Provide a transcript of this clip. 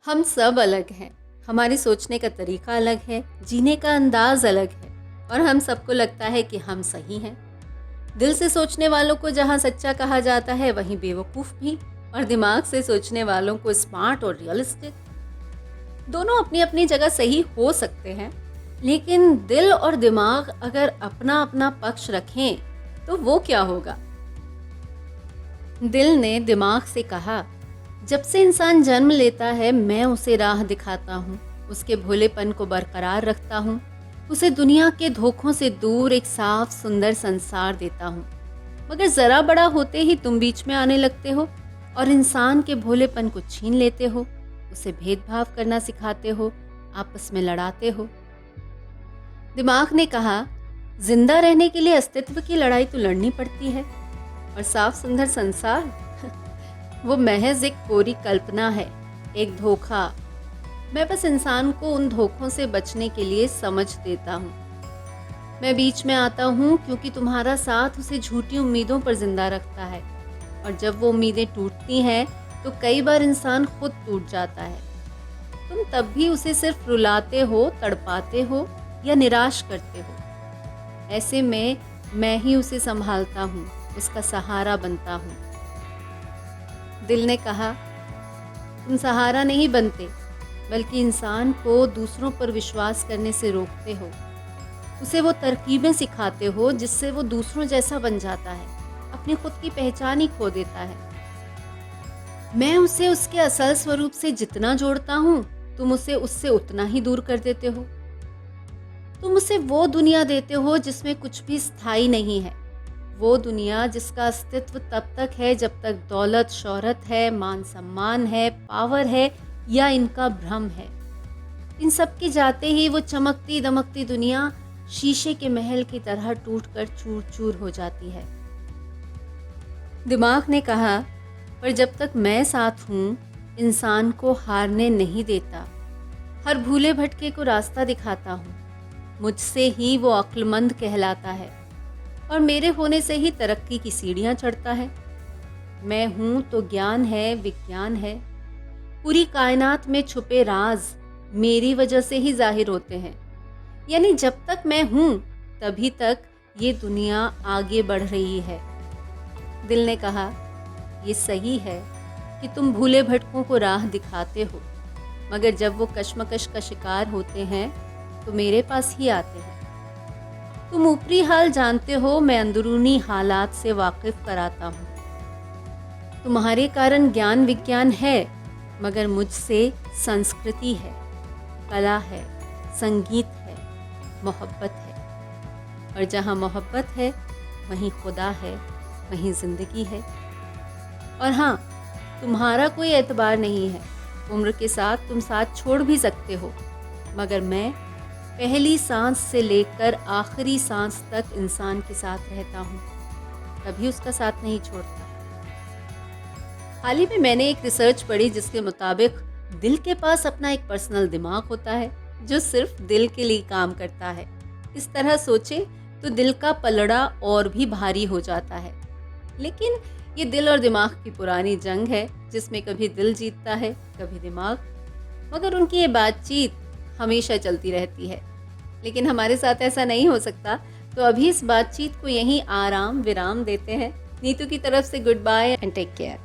हम सब अलग हैं। हमारे सोचने का तरीका अलग है, जीने का अंदाज अलग है और हम सबको लगता है कि हम सही हैं। दिल से सोचने वालों को जहाँ सच्चा कहा जाता है, वहीं बेवकूफ़ भी, और दिमाग से सोचने वालों को स्मार्ट और रियलिस्टिक। दोनों अपनी अपनी जगह सही हो सकते हैं, लेकिन दिल और दिमाग अगर अपना अपना पक्ष रखें तो वो क्या होगा? दिल ने दिमाग से कहा, जब से इंसान जन्म लेता है मैं उसे राह दिखाता हूँ, उसके भोलेपन को बरकरार रखता हूँ, उसे दुनिया के धोखों से दूर एक साफ सुंदर संसार देता हूँ। मगर जरा बड़ा होते ही तुम बीच में आने लगते हो और इंसान के भोलेपन को छीन लेते हो, उसे भेदभाव करना सिखाते हो, आपस में लड़ाते हो। दिमाग ने कहा, जिंदा रहने के लिए अस्तित्व की लड़ाई तो लड़नी पड़ती है, और साफ सुंदर संसार वो महज एक कोरी कल्पना है, एक धोखा। मैं बस इंसान को उन धोखों से बचने के लिए समझ देता हूँ। मैं बीच में आता हूँ क्योंकि तुम्हारा साथ उसे झूठी उम्मीदों पर जिंदा रखता है, और जब वो उम्मीदें टूटती हैं तो कई बार इंसान खुद टूट जाता है। तुम तब भी उसे सिर्फ रुलाते हो, तड़पाते हो या निराश करते हो। ऐसे में मैं ही उसे संभालता हूँ, उसका सहारा बनता हूँ। दिल ने कहा, तुम सहारा नहीं बनते, बल्कि इंसान को दूसरों पर विश्वास करने से रोकते हो। उसे वो तरकीबें सिखाते हो जिससे वो दूसरों जैसा बन जाता है, अपनी खुद की पहचान ही खो देता है। मैं उसे उसके असल स्वरूप से जितना जोड़ता हूँ, तुम उसे उससे उतना ही दूर कर देते हो। तुम उसे वो दुनिया देते हो जिसमें कुछ भी स्थायी नहीं है, वो दुनिया जिसका अस्तित्व तब तक है जब तक दौलत, शोहरत है, मान सम्मान है, पावर है या इनका भ्रम है। इन सब के जाते ही वो चमकती दमकती दुनिया शीशे के महल की तरह टूटकर चूर चूर हो जाती है। दिमाग ने कहा, पर जब तक मैं साथ हूँ, इंसान को हारने नहीं देता। हर भूले भटके को रास्ता दिखाता हूँ। मुझसे ही वो अक्लमंद कहलाता है और मेरे होने से ही तरक्की की सीढ़ियाँ चढ़ता है। मैं हूँ तो ज्ञान है, विज्ञान है। पूरी कायनात में छुपे राज मेरी वजह से ही जाहिर होते हैं। यानी जब तक मैं हूँ तभी तक ये दुनिया आगे बढ़ रही है। दिल ने कहा, ये सही है कि तुम भूले भटकों को राह दिखाते हो, मगर जब वो कश्मकश का शिकार होते हैं तो मेरे पास ही आते हैं। तुम ऊपरी हाल जानते हो, मैं अंदरूनी हालात से वाकिफ कराता हूँ। तुम्हारे कारण ज्ञान विज्ञान है, मगर मुझसे संस्कृति है, कला है, संगीत है, मोहब्बत है। और जहाँ मोहब्बत है वहीं खुदा है, वहीं जिंदगी है। और हाँ, तुम्हारा कोई एतबार नहीं है। उम्र के साथ तुम साथ छोड़ भी सकते हो, मगर मैं पहली सांस से लेकर आखिरी सांस तक इंसान के साथ रहता हूँ, कभी उसका साथ नहीं छोड़ता। हाल ही में मैंने एक रिसर्च पढ़ी जिसके मुताबिक दिल के पास अपना एक पर्सनल दिमाग होता है जो सिर्फ दिल के लिए काम करता है। इस तरह सोचे तो दिल का पलड़ा और भी भारी हो जाता है। लेकिन ये दिल और दिमाग की पुरानी जंग है जिसमें कभी दिल जीतता है, कभी दिमाग, मगर उनकी ये बातचीत हमेशा चलती रहती है। लेकिन हमारे साथ ऐसा नहीं हो सकता, तो अभी इस बातचीत को यहीं आराम विराम देते हैं। नीतू की तरफ से goodbye and take care.